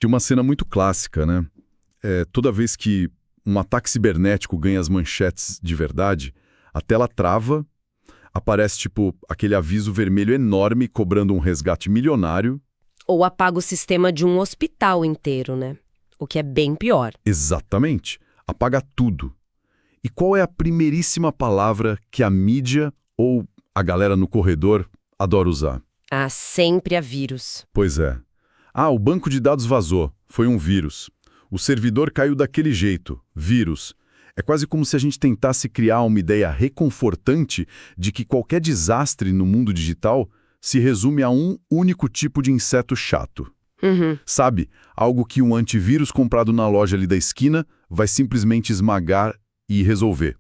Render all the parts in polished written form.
Tem uma cena muito clássica, né? Toda vez que um ataque cibernético ganha as manchetes de verdade, a tela trava, aparece tipo aquele aviso vermelho enorme cobrando um resgate milionário. Ou apaga o sistema de um hospital inteiro, né? O que é bem pior. Exatamente. Apaga tudo. E qual é a primeiríssima palavra que a mídia ou a galera no corredor adora usar? Ah, sempre há vírus. Pois é. Ah, o banco de dados vazou. Foi um vírus. O servidor caiu daquele jeito. Vírus. É quase como se a gente tentasse criar uma ideia reconfortante de que qualquer desastre no mundo digital se resume a um único tipo de inseto chato. Sabe? Algo que um antivírus comprado na loja ali da esquina vai simplesmente esmagar e resolver.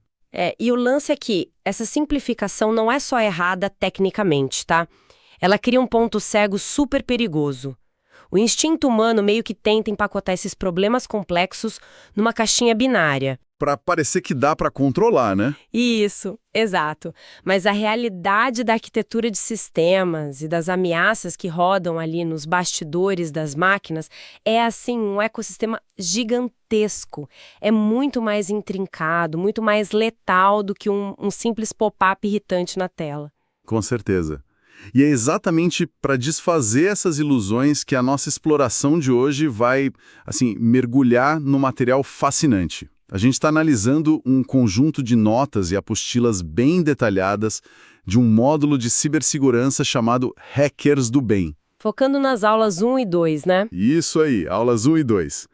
E o lance é que essa simplificação não é só errada tecnicamente, tá? Ela cria um ponto cego super perigoso. O instinto humano meio que tenta empacotar esses problemas complexos numa caixinha binária. Para parecer que dá para controlar, né? Isso, exato. Mas a realidade da arquitetura de sistemas e das ameaças que rodam ali nos bastidores das máquinas é, assim, um ecossistema gigantesco. É muito mais intrincado, muito mais letal do que um simples pop-up irritante na tela. Com certeza. E é exatamente para desfazer essas ilusões que a nossa exploração de hoje vai, assim, mergulhar no material fascinante. A gente está analisando um conjunto de notas e apostilas bem detalhadas de um módulo de cibersegurança chamado Hackers do Bem. Focando nas aulas 1 e 2, né? Isso aí, aulas 1 e 2.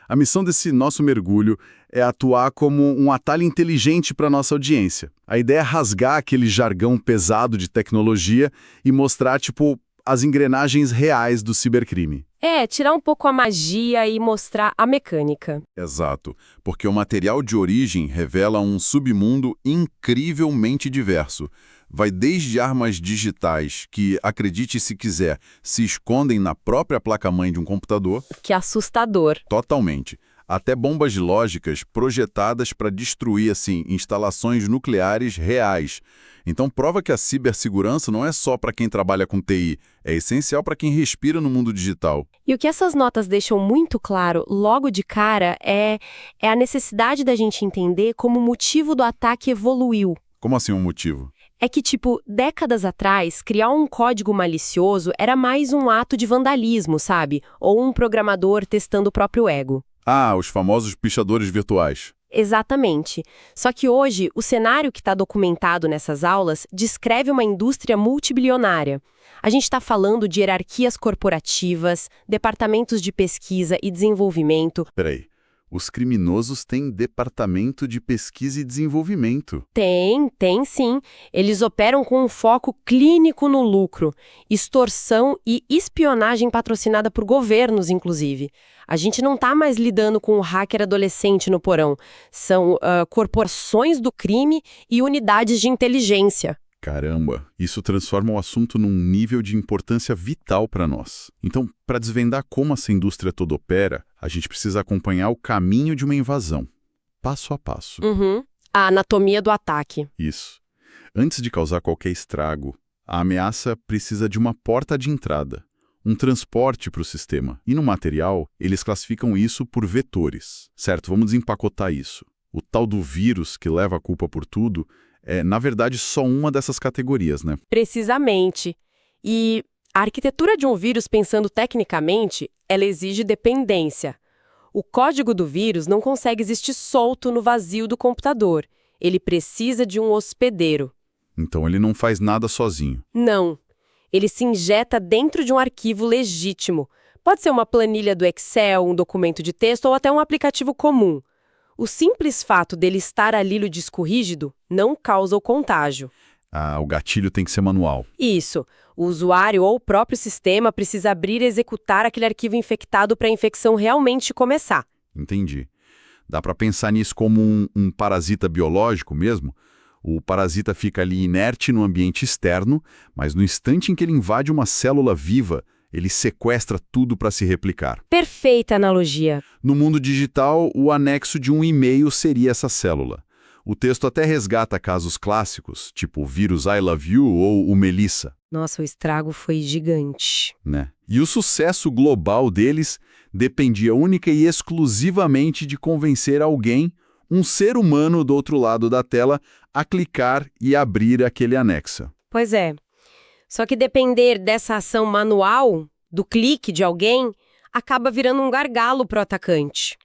A missão desse nosso mergulho é atuar como um atalho inteligente para a nossa audiência. A ideia é rasgar aquele jargão pesado de tecnologia e mostrar, tipo, as engrenagens reais do cibercrime. Tirar um pouco a magia e mostrar a mecânica. Exato, porque o material de origem revela um submundo incrivelmente diverso. Vai desde armas digitais que, acredite se quiser, se escondem na própria placa-mãe de um computador. Que assustador. Totalmente. Até bombas lógicas projetadas para destruir, assim, instalações nucleares reais. Então, prova que a cibersegurança não é só para quem trabalha com TI, é essencial para quem respira no mundo digital. E o que essas notas deixam muito claro, logo de cara, é a necessidade da gente entender como o motivo do ataque evoluiu. Como assim um motivo? É que, tipo, décadas atrás, criar um código malicioso era mais um ato de vandalismo, sabe? Ou um programador testando o próprio ego. Ah, os famosos pichadores virtuais. Exatamente. Só que hoje, o cenário que está documentado nessas aulas descreve uma indústria multibilionária. A gente está falando de hierarquias corporativas, departamentos de pesquisa e desenvolvimento. Peraí, os criminosos têm departamento de pesquisa e desenvolvimento. Tem sim. Eles operam com um foco clínico no lucro, extorsão e espionagem patrocinada por governos, inclusive. A gente não está mais lidando com o hacker adolescente no porão. São corporações do crime e unidades de inteligência. Caramba, isso transforma o assunto num nível de importância vital para nós. Então, para desvendar como essa indústria toda opera, a gente precisa acompanhar o caminho de uma invasão, passo a passo. A anatomia do ataque. Isso. Antes de causar qualquer estrago, a ameaça precisa de uma porta de entrada, um transporte para o sistema. E no material, eles classificam isso por vetores. Certo, vamos desempacotar isso. O tal do vírus que leva a culpa por tudo é, na verdade, só uma dessas categorias, né? Precisamente. E a arquitetura de um vírus, pensando tecnicamente, ela exige dependência. O código do vírus não consegue existir solto no vazio do computador. Ele precisa de um hospedeiro. Então ele não faz nada sozinho. Não. Ele se injeta dentro de um arquivo legítimo. Pode ser uma planilha do Excel, um documento de texto ou até um aplicativo comum. O simples fato dele estar ali no disco rígido não causa o contágio. Ah, o gatilho tem que ser manual. Isso. O usuário ou o próprio sistema precisa abrir e executar aquele arquivo infectado para a infecção realmente começar. Entendi. Dá para pensar nisso como um parasita biológico mesmo? O parasita fica ali inerte no ambiente externo, mas no instante em que ele invade uma célula viva, ele sequestra tudo para se replicar. Perfeita analogia. No mundo digital, o anexo de um e-mail seria essa célula. O texto até resgata casos clássicos, tipo o vírus I Love You ou o Melissa. Nossa, o estrago foi gigante. Né? E o sucesso global deles Dependia única e exclusivamente de convencer alguém, um ser humano do outro lado da tela, a clicar e abrir aquele anexo. Pois é. Só que depender dessa ação manual, do clique de alguém, acaba virando um gargalo para o atacante.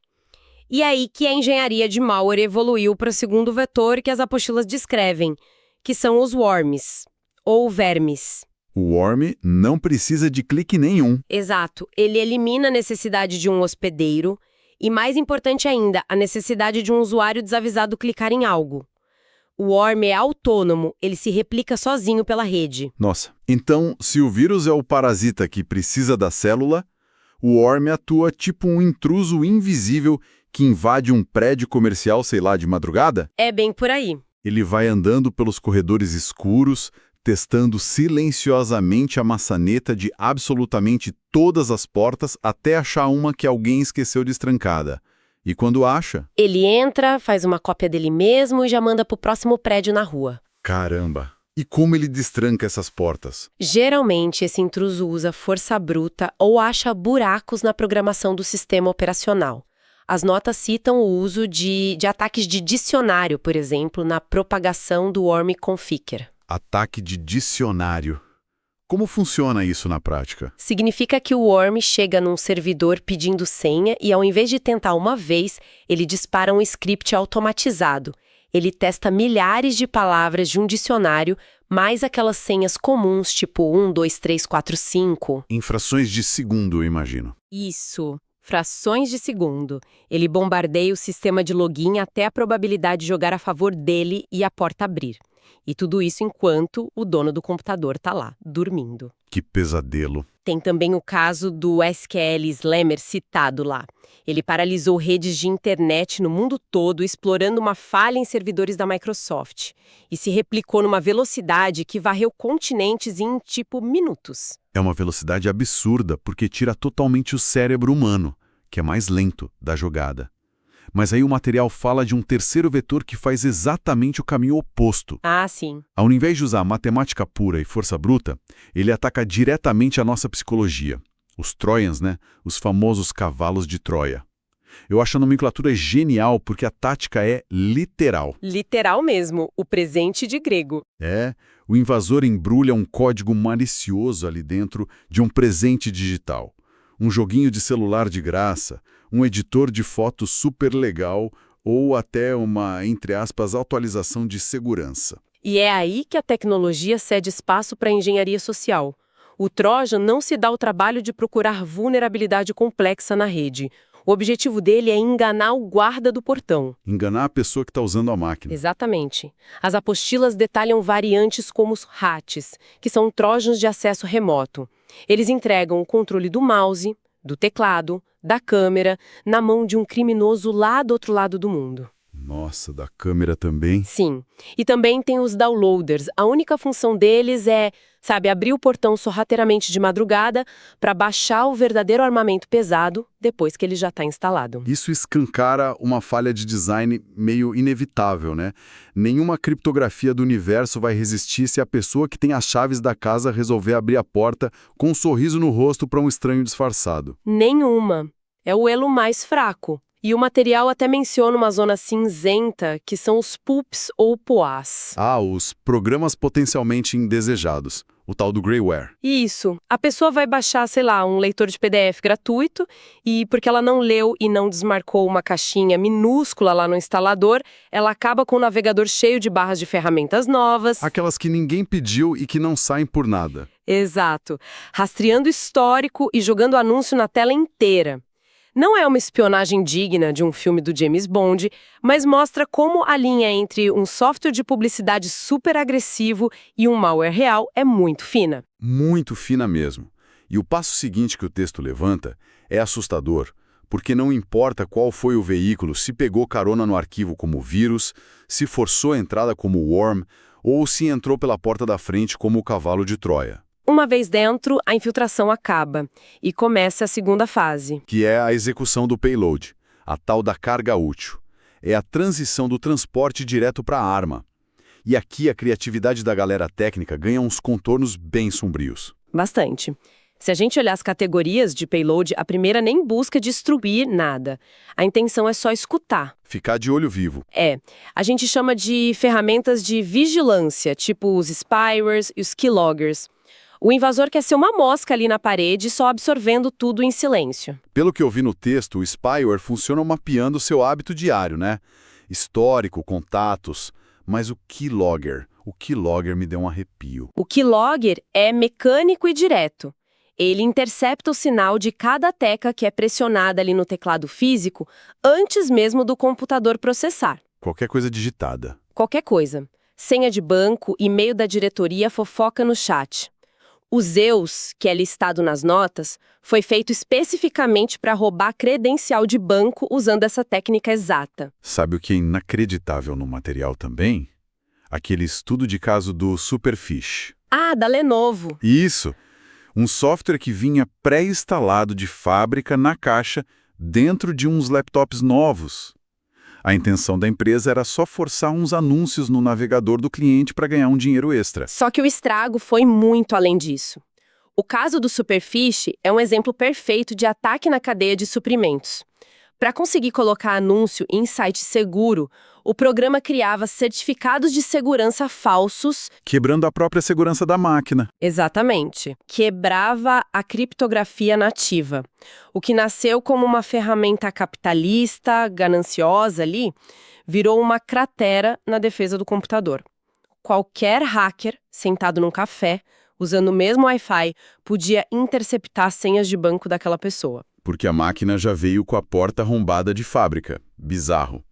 E é aí que a engenharia de malware evoluiu para o segundo vetor que as apostilas descrevem, que são os worms, ou vermes. O worm não precisa de clique nenhum. Exato. Ele elimina a necessidade de um hospedeiro e, mais importante ainda, a necessidade de um usuário desavisado clicar em algo. O worm é autônomo, ele se replica sozinho pela rede. Nossa, então se o vírus é o parasita que precisa da célula, o worm atua tipo um intruso invisível que invade um prédio comercial, sei lá, de madrugada? É bem por aí. Ele vai andando pelos corredores escuros, testando silenciosamente a maçaneta de absolutamente todas as portas até achar uma que alguém esqueceu destrancada. E quando acha... Ele entra, faz uma cópia dele mesmo e já manda pro próximo prédio na rua. Caramba! E como ele destranca essas portas? Geralmente, esse intruso usa força bruta ou acha buracos na programação do sistema operacional. As notas citam o uso de ataques de dicionário, por exemplo, na propagação do worm configure. Ataque de dicionário. Como funciona isso na prática? Significa que o worm chega num servidor pedindo senha e, ao invés de tentar uma vez, ele dispara um script automatizado. Ele testa milhares de palavras de um dicionário, mais aquelas senhas comuns, tipo 1, 2, 3, 4, 5. Em frações de segundo, eu imagino. Isso. Frações de segundo. Ele bombardeia o sistema de login até a probabilidade de jogar a favor dele e a porta abrir. E tudo isso enquanto o dono do computador está lá, dormindo. Que pesadelo. Tem também o caso do SQL Slammer citado lá. Ele paralisou redes de internet no mundo todo, explorando uma falha em servidores da Microsoft. E se replicou numa velocidade que varreu continentes em, tipo, minutos. É uma velocidade absurda, porque tira totalmente o cérebro humano, que é mais lento, da jogada. Mas aí o material fala de um terceiro vetor que faz exatamente o caminho oposto. Ah, sim. Ao invés de usar matemática pura e força bruta, ele ataca diretamente a nossa psicologia. Os Trojans, né? Os famosos cavalos de Troia. Eu acho a nomenclatura genial porque a tática é literal. Literal mesmo, o presente de grego. É, o invasor embrulha um código malicioso ali dentro de um presente digital. Um joguinho de celular de graça, um editor de fotos super legal ou até uma, entre aspas, atualização de segurança. E é aí que a tecnologia cede espaço para a engenharia social. O Trojan não se dá o trabalho de procurar vulnerabilidade complexa na rede. O objetivo dele é enganar o guarda do portão. Enganar a pessoa que está usando a máquina. Exatamente. As apostilas detalham variantes como os RATs, que são trojans de acesso remoto. Eles entregam o controle do mouse, do teclado, da câmera, na mão de um criminoso lá do outro lado do mundo. Nossa, da câmera também? Sim. E também tem os downloaders. A única função deles é, abrir o portão sorrateiramente de madrugada para baixar o verdadeiro armamento pesado depois que ele já está instalado. Isso escancara uma falha de design meio inevitável, né? Nenhuma criptografia do universo vai resistir se a pessoa que tem as chaves da casa resolver abrir a porta com um sorriso no rosto para um estranho disfarçado. Nenhuma. É o elo mais fraco. E o material até menciona uma zona cinzenta, que são os PUPs ou POAs. Ah, os programas potencialmente indesejados. O tal do Greyware. Isso. A pessoa vai baixar, um leitor de PDF gratuito e, porque ela não leu e não desmarcou uma caixinha minúscula lá no instalador, ela acaba com o navegador cheio de barras de ferramentas novas. Aquelas que ninguém pediu e que não saem por nada. Exato. Rastreando histórico e jogando anúncio na tela inteira. Não é uma espionagem digna de um filme do James Bond, mas mostra como a linha entre um software de publicidade super agressivo e um malware real é muito fina. Muito fina mesmo. E o passo seguinte que o texto levanta é assustador, porque não importa qual foi o veículo, se pegou carona no arquivo como vírus, se forçou a entrada como worm, ou se entrou pela porta da frente como o cavalo de Troia. Uma vez dentro, a infiltração acaba e começa a segunda fase. Que é a execução do payload, a tal da carga útil. É a transição do transporte direto para a arma. E aqui a criatividade da galera técnica ganha uns contornos bem sombrios. Bastante. Se a gente olhar as categorias de payload, a primeira nem busca destruir nada. A intenção é só escutar. Ficar de olho vivo. A gente chama de ferramentas de vigilância, tipo os spywares e os keyloggers. O invasor quer ser uma mosca ali na parede, só absorvendo tudo em silêncio. Pelo que eu vi no texto, o spyware funciona mapeando o seu hábito diário, né? Histórico, contatos. Mas o keylogger me deu um arrepio. O keylogger é mecânico e direto. Ele intercepta o sinal de cada tecla que é pressionada ali no teclado físico antes mesmo do computador processar. Qualquer coisa digitada. Qualquer coisa. Senha de banco, e-mail da diretoria, fofoca no chat. O Zeus, que é listado nas notas, foi feito especificamente para roubar credencial de banco usando essa técnica exata. Sabe o que é inacreditável no material também? Aquele estudo de caso do Superfish. Ah, da Lenovo. Isso! Um software que vinha pré-instalado de fábrica na caixa dentro de uns laptops novos. A intenção da empresa era só forçar uns anúncios no navegador do cliente para ganhar um dinheiro extra. Só que o estrago foi muito além disso. O caso do Superfish é um exemplo perfeito de ataque na cadeia de suprimentos. Para conseguir colocar anúncio em site seguro, o programa criava certificados de segurança falsos. Quebrando a própria segurança da máquina. Exatamente. Quebrava a criptografia nativa. O que nasceu como uma ferramenta capitalista, gananciosa ali, virou uma cratera na defesa do computador. Qualquer hacker, sentado num café, usando o mesmo Wi-Fi, podia interceptar senhas de banco daquela pessoa. Porque a máquina já veio com a porta arrombada de fábrica. Bizarro.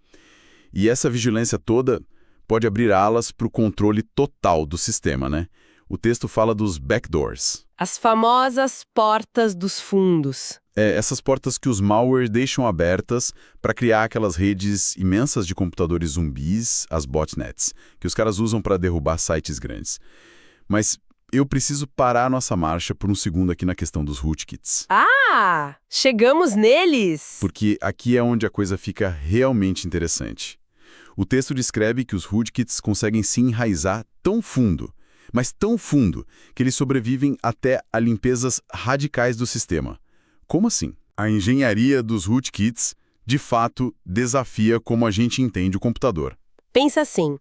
E essa vigilância toda pode abrir alas para o controle total do sistema, né? O texto fala dos backdoors. As famosas portas dos fundos. Essas portas que os malware deixam abertas para criar aquelas redes imensas de computadores zumbis, as botnets, que os caras usam para derrubar sites grandes. Mas eu preciso parar a nossa marcha por um segundo aqui na questão dos rootkits. Ah, chegamos neles! Porque aqui é onde a coisa fica realmente interessante. O texto descreve que os rootkits conseguem se enraizar tão fundo, mas tão fundo, que eles sobrevivem até a limpezas radicais do sistema. Como assim? A engenharia dos rootkits, de fato, desafia como a gente entende o computador. Pensa assim,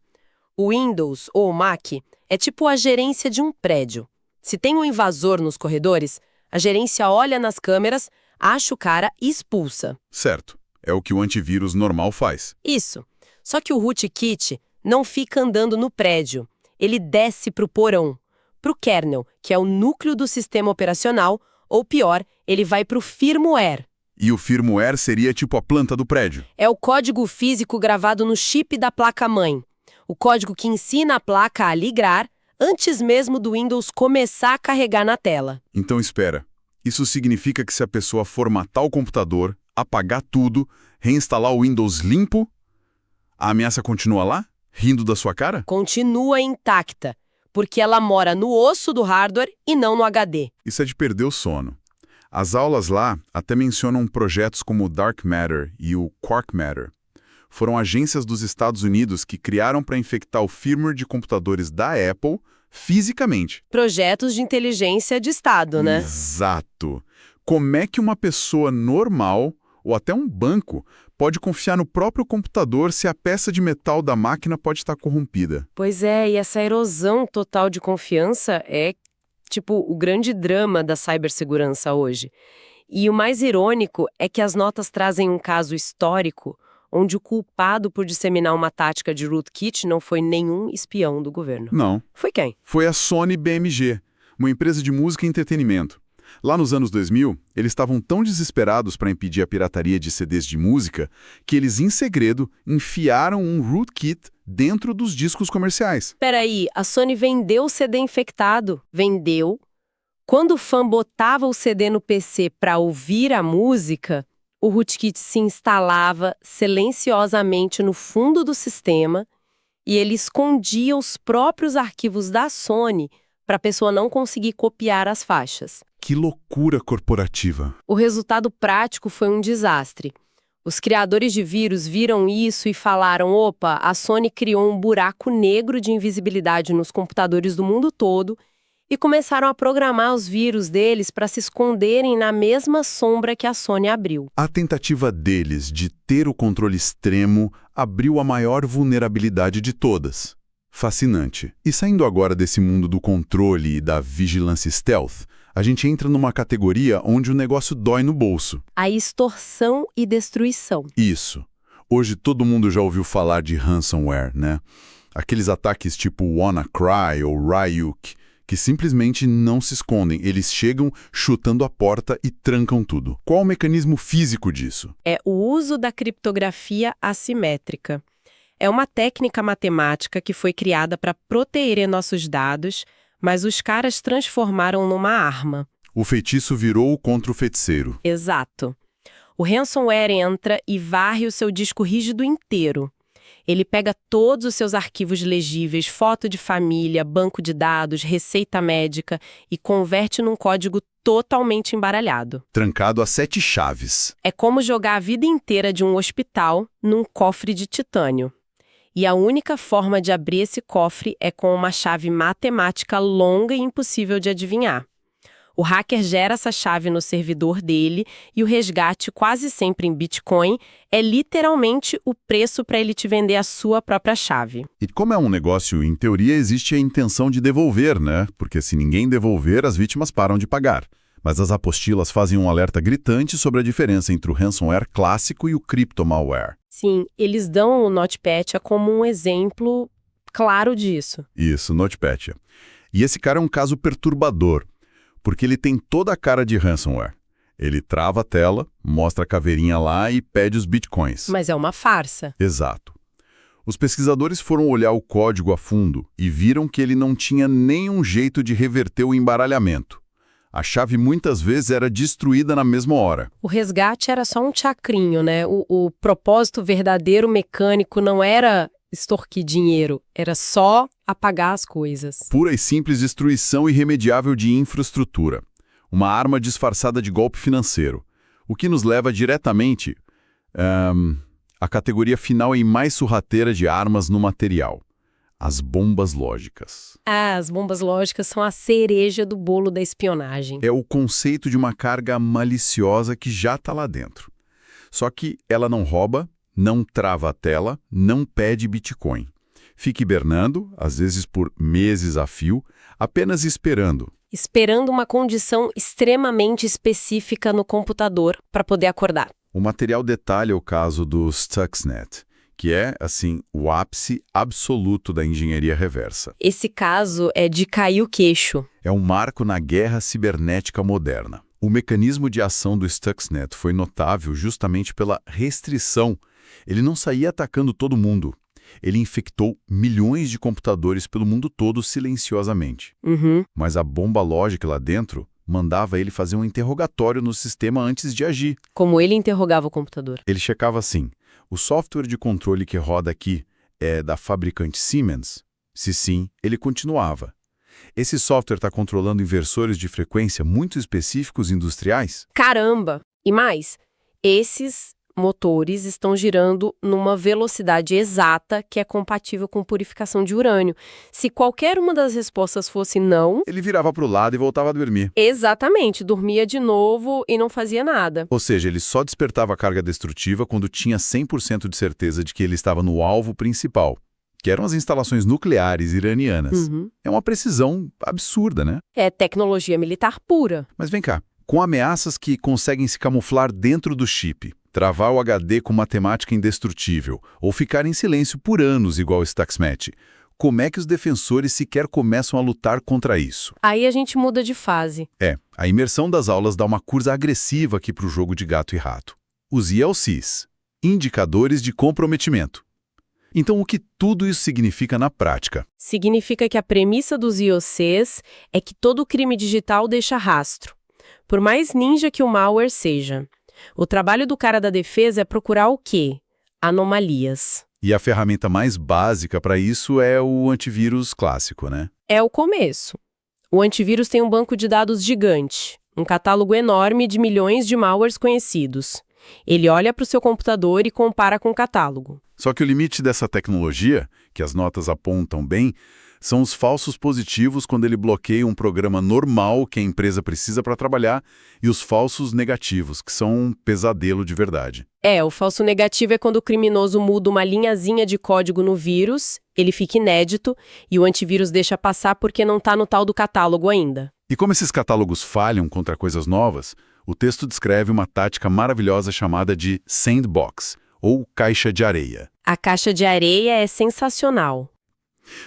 o Windows ou o Mac é tipo a gerência de um prédio. Se tem um invasor nos corredores, a gerência olha nas câmeras, acha o cara e expulsa. Certo. É o que o antivírus normal faz. Isso. Só que o rootkit não fica andando no prédio. Ele desce para o porão, para o kernel, que é o núcleo do sistema operacional, ou pior, ele vai para o firmware. E o firmware seria tipo a planta do prédio. É o código físico gravado no chip da placa-mãe. O código que ensina a placa a ligar antes mesmo do Windows começar a carregar na tela. Então espera, isso significa que se a pessoa formatar o computador, apagar tudo, reinstalar o Windows limpo, a ameaça continua lá? Rindo da sua cara? Continua intacta, porque ela mora no osso do hardware e não no HD. Isso é de perder o sono. As aulas lá até mencionam projetos como o Dark Matter e o Quark Matter. Foram agências dos Estados Unidos que criaram para infectar o firmware de computadores da Apple fisicamente. Projetos de inteligência de Estado, né? Exato. Como é que uma pessoa normal, ou até um banco, pode confiar no próprio computador se a peça de metal da máquina pode estar corrompida? Pois é, e essa erosão total de confiança é, tipo, o grande drama da cibersegurança hoje. E o mais irônico é que as notas trazem um caso histórico onde o culpado por disseminar uma tática de rootkit não foi nenhum espião do governo. Não. Foi quem? Foi a Sony BMG, uma empresa de música e entretenimento. Lá nos anos 2000, eles estavam tão desesperados para impedir a pirataria de CDs de música que eles, em segredo, enfiaram um rootkit dentro dos discos comerciais. Peraí, a Sony vendeu o CD infectado? Vendeu. Quando o fã botava o CD no PC para ouvir a música, o rootkit se instalava silenciosamente no fundo do sistema e ele escondia os próprios arquivos da Sony para a pessoa não conseguir copiar as faixas. Que loucura corporativa! O resultado prático foi um desastre. Os criadores de vírus viram isso e falaram: opa, a Sony criou um buraco negro de invisibilidade nos computadores do mundo todo e começaram a programar os vírus deles para se esconderem na mesma sombra que a Sony abriu. A tentativa deles de ter o controle extremo abriu a maior vulnerabilidade de todas. Fascinante. E saindo agora desse mundo do controle e da vigilância stealth, a gente entra numa categoria onde o negócio dói no bolso. A extorsão e destruição. Isso. Hoje todo mundo já ouviu falar de ransomware, né? Aqueles ataques tipo WannaCry ou Ryuk, que simplesmente não se escondem. Eles chegam chutando a porta e trancam tudo. Qual o mecanismo físico disso? É o uso da criptografia assimétrica. É uma técnica matemática que foi criada para proteger nossos dados, mas os caras transformaram numa arma. O feitiço virou contra o feiticeiro. Exato. O ransomware entra e varre o seu disco rígido inteiro. Ele pega todos os seus arquivos legíveis, foto de família, banco de dados, receita médica e converte num código totalmente embaralhado. Trancado a 7 chaves. É como jogar a vida inteira de um hospital num cofre de titânio. E a única forma de abrir esse cofre é com uma chave matemática longa e impossível de adivinhar. O hacker gera essa chave no servidor dele e o resgate, quase sempre em Bitcoin, é literalmente o preço para ele te vender a sua própria chave. E como é um negócio, em teoria, existe a intenção de devolver, né? Porque se ninguém devolver, as vítimas param de pagar. Mas as apostilas fazem um alerta gritante sobre a diferença entre o ransomware clássico e o crypto-malware. Sim, eles dão o NotPetya como um exemplo claro disso. Isso, NotPetya. E esse cara é um caso perturbador, porque ele tem toda a cara de ransomware. Ele trava a tela, mostra a caveirinha lá e pede os bitcoins. Mas é uma farsa. Exato. Os pesquisadores foram olhar o código a fundo e viram que ele não tinha nenhum jeito de reverter o embaralhamento. A chave muitas vezes era destruída na mesma hora. O resgate era só um chacrinho, né? O propósito verdadeiro mecânico não era extorquir dinheiro, era só apagar as coisas. Pura e simples destruição irremediável de infraestrutura. Uma arma disfarçada de golpe financeiro. O que nos leva diretamente à categoria final e mais sorrateira de armas no material. As bombas lógicas. As bombas lógicas são a cereja do bolo da espionagem. É o conceito de uma carga maliciosa que já está lá dentro. Só que ela não rouba, não trava a tela, não pede Bitcoin. Fica hibernando, às vezes por meses a fio, apenas esperando. Esperando uma condição extremamente específica no computador para poder acordar. O material detalha o caso do Stuxnet, que é, assim, o ápice absoluto da engenharia reversa. Esse caso é de cair o queixo. É um marco na guerra cibernética moderna. O mecanismo de ação do Stuxnet foi notável justamente pela restrição. Ele não saía atacando todo mundo. Ele infectou milhões de computadores pelo mundo todo silenciosamente. Mas a bomba lógica lá dentro mandava ele fazer um interrogatório no sistema antes de agir. Como ele interrogava o computador? Ele checava assim: o software de controle que roda aqui é da fabricante Siemens? Se sim, ele continuava. Esse software está controlando inversores de frequência muito específicos industriais? Caramba! E mais, esses motores estão girando numa velocidade exata que é compatível com purificação de urânio. Se qualquer uma das respostas fosse não... Ele virava para o lado e voltava a dormir. Exatamente, dormia de novo e não fazia nada. Ou seja, ele só despertava a carga destrutiva quando tinha 100% de certeza de que ele estava no alvo principal, que eram as instalações nucleares iranianas. É uma precisão absurda, né? É tecnologia militar pura. Mas vem cá, com ameaças que conseguem se camuflar dentro do chip, travar o HD com matemática indestrutível, ou ficar em silêncio por anos igual o Stuxnet, como é que os defensores sequer começam a lutar contra isso? Aí a gente muda de fase. A imersão das aulas dá uma curva agressiva aqui para o jogo de gato e rato. Os ILCs, indicadores de comprometimento. Então, o que tudo isso significa na prática? Significa que a premissa dos IOCs é que todo crime digital deixa rastro, por mais ninja que o malware seja. O trabalho do cara da defesa é procurar o quê? Anomalias. E a ferramenta mais básica para isso é o antivírus clássico, né? É o começo. O antivírus tem um banco de dados gigante, um catálogo enorme de milhões de malwares conhecidos. Ele olha para o seu computador e compara com o catálogo. Só que o limite dessa tecnologia, que as notas apontam bem, São os falsos positivos quando ele bloqueia um programa normal que a empresa precisa para trabalhar e os falsos negativos, que são um pesadelo de verdade. O falso negativo é quando o criminoso muda uma linhazinha de código no vírus, ele fica inédito e o antivírus deixa passar porque não está no tal do catálogo ainda. E como esses catálogos falham contra coisas novas, o texto descreve uma tática maravilhosa chamada de sandbox, ou caixa de areia. A caixa de areia é sensacional.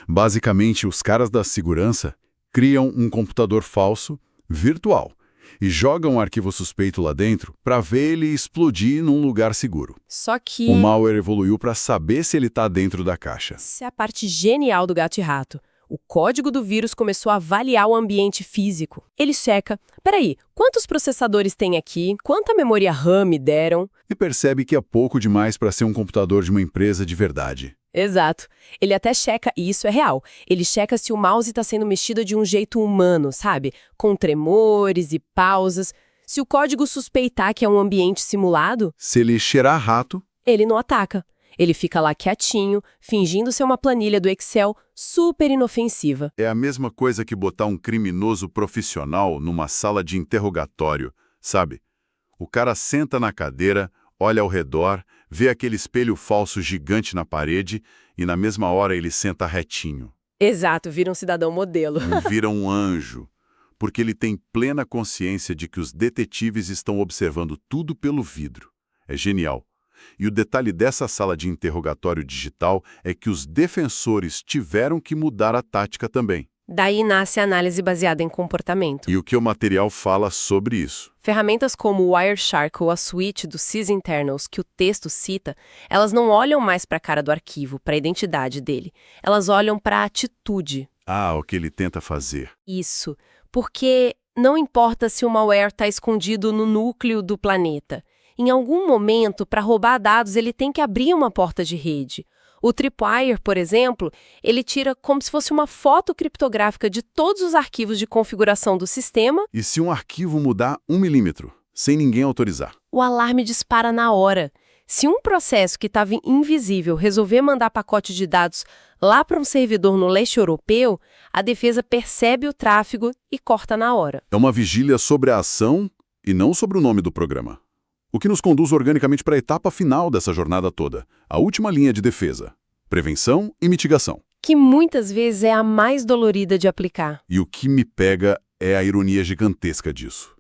Basicamente, os caras da segurança criam um computador falso, virtual, e jogam um arquivo suspeito lá dentro para ver ele explodir num lugar seguro. Só que O malware evoluiu para saber se ele está dentro da caixa. essa é a parte genial do gato e rato. O código do vírus começou a avaliar o ambiente físico. Ele checa, peraí, quantos processadores tem aqui? Quanta memória RAM me deram? E percebe que é pouco demais para ser um computador de uma empresa de verdade. Exato. Ele até checa, e isso é real, ele checa se o mouse está sendo mexido de um jeito humano, sabe? Com tremores e pausas. Se o código suspeitar que é um ambiente simulado, Se ele cheirar rato, ele não ataca. Ele fica lá quietinho, fingindo ser uma planilha do Excel super inofensiva. é a mesma coisa que botar um criminoso profissional numa sala de interrogatório, sabe? O cara senta na cadeira, olha ao redor, vê aquele espelho falso gigante na parede e na mesma hora ele senta retinho. Exato, vira um cidadão modelo. Vira um anjo, porque ele tem plena consciência de que os detetives estão observando tudo pelo vidro. É genial. E o detalhe dessa sala de interrogatório digital é que os defensores tiveram que mudar a tática também. Daí nasce a análise baseada em comportamento. E o que o material fala sobre isso? Ferramentas como o Wireshark ou a suite do sysinternals que o texto cita, elas não olham mais para a cara do arquivo, para a identidade dele. Elas olham para a atitude. Ah, o que ele tenta fazer. Isso, porque não importa se o malware está escondido no núcleo do planeta. Em algum momento, para roubar dados, ele tem que abrir uma porta de rede. O Tripwire, por exemplo, ele tira como se fosse uma foto criptográfica de todos os arquivos de configuração do sistema. E se um arquivo mudar 1 milímetro, sem ninguém autorizar? O alarme dispara na hora. Se um processo que estava invisível resolver mandar pacote de dados lá para um servidor no leste europeu, a defesa percebe o tráfego e corta na hora. É uma vigília sobre a ação e não sobre o nome do programa. O que nos conduz organicamente para a etapa final dessa jornada toda, a última linha de defesa: prevenção e mitigação. Que muitas vezes é a mais dolorida de aplicar. E o que me pega é a ironia gigantesca disso.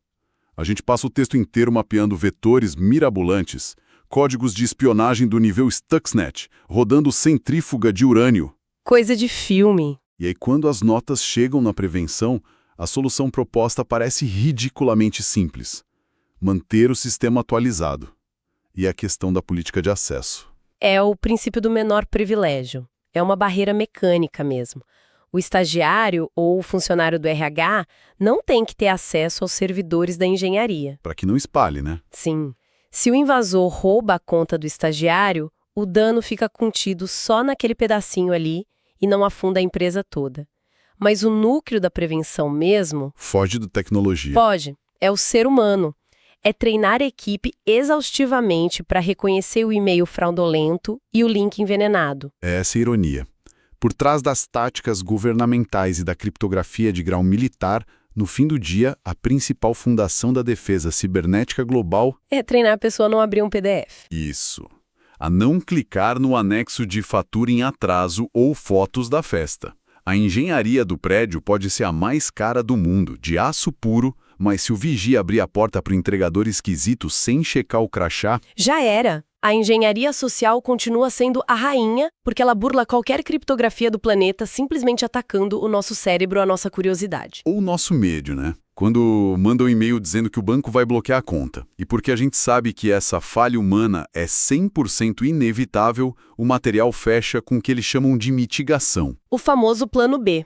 A gente passa o texto inteiro mapeando vetores mirabolantes, códigos de espionagem do nível Stuxnet, rodando centrífuga de urânio. Coisa de filme. E aí, quando as notas chegam na prevenção, a solução proposta parece ridiculamente simples: manter o sistema atualizado. E a questão da política de acesso. É o princípio do menor privilégio. É uma barreira mecânica mesmo. O estagiário ou o funcionário do RH não tem que ter acesso aos servidores da engenharia. Para que não espalhe, né? Sim. Se o invasor rouba a conta do estagiário, o dano fica contido só naquele pedacinho ali e não afunda a empresa toda. Mas o núcleo da prevenção mesmo... Foge da tecnologia. Pode. É o ser humano. É treinar a equipe exaustivamente para reconhecer o e-mail fraudulento e o link envenenado. É essa a ironia. Por trás das táticas governamentais e da criptografia de grau militar, no fim do dia, a principal fundação da defesa cibernética global É treinar a pessoa a não abrir um PDF. Isso. A não clicar no anexo de fatura em atraso ou fotos da festa. A engenharia do prédio pode ser a mais cara do mundo, de aço puro, mas se o vigia abrir a porta para o entregador esquisito sem checar o crachá, Já era! A engenharia social continua sendo a rainha porque ela burla qualquer criptografia do planeta simplesmente atacando o nosso cérebro, a nossa curiosidade. ou o nosso medo, né? Quando manda um e-mail dizendo que o banco vai bloquear a conta. E porque a gente sabe que essa falha humana é 100% inevitável, o material fecha com o que eles chamam de mitigação. O famoso plano B.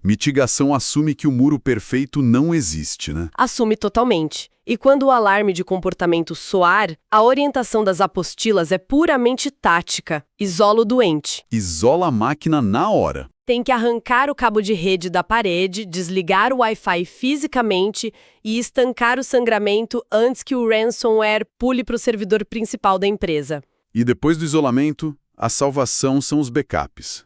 Mitigação assume que o muro perfeito não existe, né? Assume totalmente. E quando o alarme de comportamento soar, a orientação das apostilas é puramente tática. Isola o doente. Isola a máquina na hora. Tem que arrancar o cabo de rede da parede, desligar o Wi-Fi fisicamente e estancar o sangramento antes que o ransomware pule para o servidor principal da empresa. E depois do isolamento, a salvação são os backups.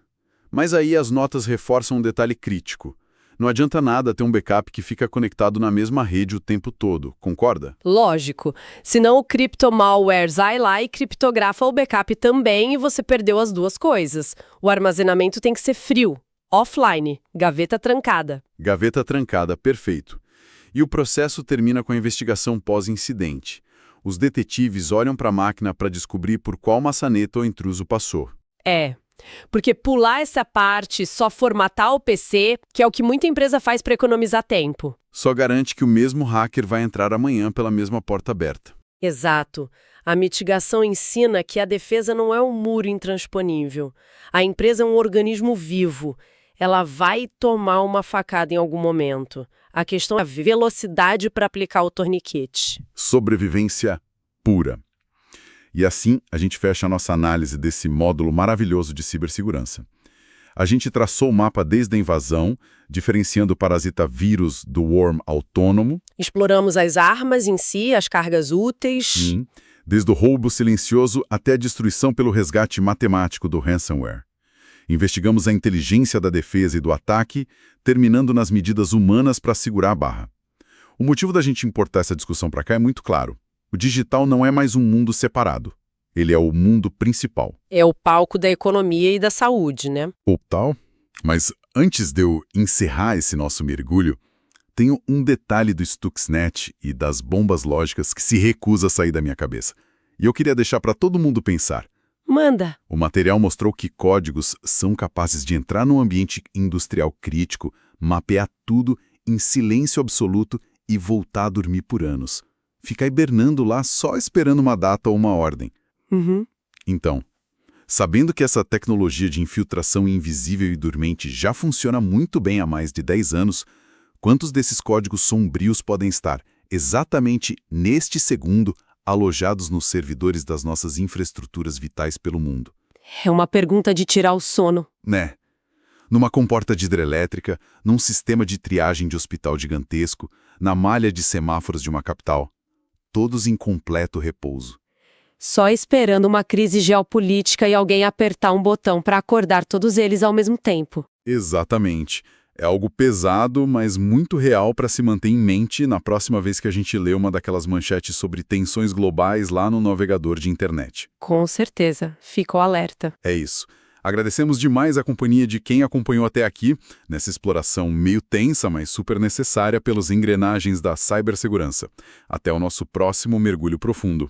Mas aí as notas reforçam um detalhe crítico. Não adianta nada ter um backup que fica conectado na mesma rede o tempo todo, concorda? Lógico. Senão o crypto-malware vai lá e criptografa o backup também e você perdeu as duas coisas. O armazenamento tem que ser frio, offline, gaveta trancada. Gaveta trancada, perfeito. E o processo termina com a investigação pós-incidente. Os detetives olham para a máquina para descobrir por qual maçaneta o intruso passou. É. Porque pular essa parte, só formatar o PC, que é o que muita empresa faz para economizar tempo. Só garante que o mesmo hacker vai entrar amanhã pela mesma porta aberta. Exato. A mitigação ensina que a defesa não é um muro intransponível. A empresa é um organismo vivo. Ela vai tomar uma facada em algum momento. A questão é a velocidade para aplicar o torniquete. Sobrevivência pura. E assim, a gente fecha a nossa análise desse módulo maravilhoso de cibersegurança. A gente traçou o mapa desde a invasão, diferenciando o parasita vírus do worm autônomo. Exploramos as armas em si, as cargas úteis. Desde o roubo silencioso até a destruição pelo resgate matemático do ransomware. Investigamos a inteligência da defesa e do ataque, terminando nas medidas humanas para segurar a barra. O motivo da gente importar essa discussão para cá é muito claro. O digital não é mais um mundo separado. Ele é o mundo principal. É o palco da economia e da saúde, né? Ou tal. Mas antes de eu encerrar esse nosso mergulho, tenho um detalhe do Stuxnet e das bombas lógicas que se recusa a sair da minha cabeça. E eu queria deixar para todo mundo pensar. Manda! O material mostrou que códigos são capazes de entrar num ambiente industrial crítico, mapear tudo em silêncio absoluto e voltar a dormir por anos. Ficar hibernando lá só esperando uma data ou uma ordem. Então, sabendo que essa tecnologia de infiltração invisível e dormente já funciona muito bem há mais de 10 anos, quantos desses códigos sombrios podem estar, exatamente neste segundo, alojados nos servidores das nossas infraestruturas vitais pelo mundo? É uma pergunta de tirar o sono. Né? Numa comporta de hidrelétrica, num sistema de triagem de hospital gigantesco, na malha de semáforos de uma capital. Todos em completo repouso. Só esperando uma crise geopolítica e alguém apertar um botão para acordar todos eles ao mesmo tempo. Exatamente. É algo pesado, mas muito real para se manter em mente na próxima vez que a gente lê uma daquelas manchetes sobre tensões globais lá no navegador de internet. Com certeza. Fica o alerta. É isso. Agradecemos demais a companhia de quem acompanhou até aqui, nessa exploração meio tensa, mas super necessária pelas engrenagens da cibersegurança. Até o nosso próximo mergulho profundo.